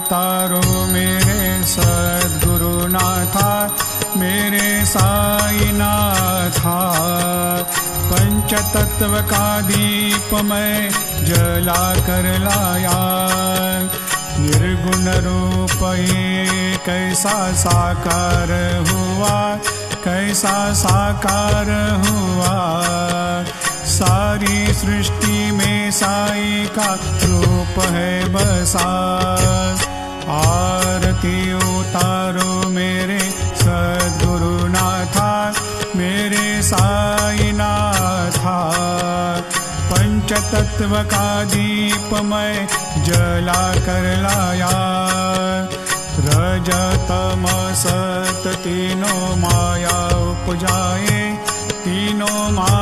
उतारो मेरे सद्गुरुनाथा, मेरे साईनाथा। पंचतत्व का दीप मैं जला कर लाया, निर्गुण रूप ये कैसा साकार हुआ, कैसा साकार हुआ। सारी सृष्टि में साई का रूप है बसा। आरती उतारो मेरे सद्गुरुनाथा, मेरे साईनाथा। पंचतत्व का दीप मैं जला कर लाया, रजतम सत तीनों माया उपजाए, तीनों माया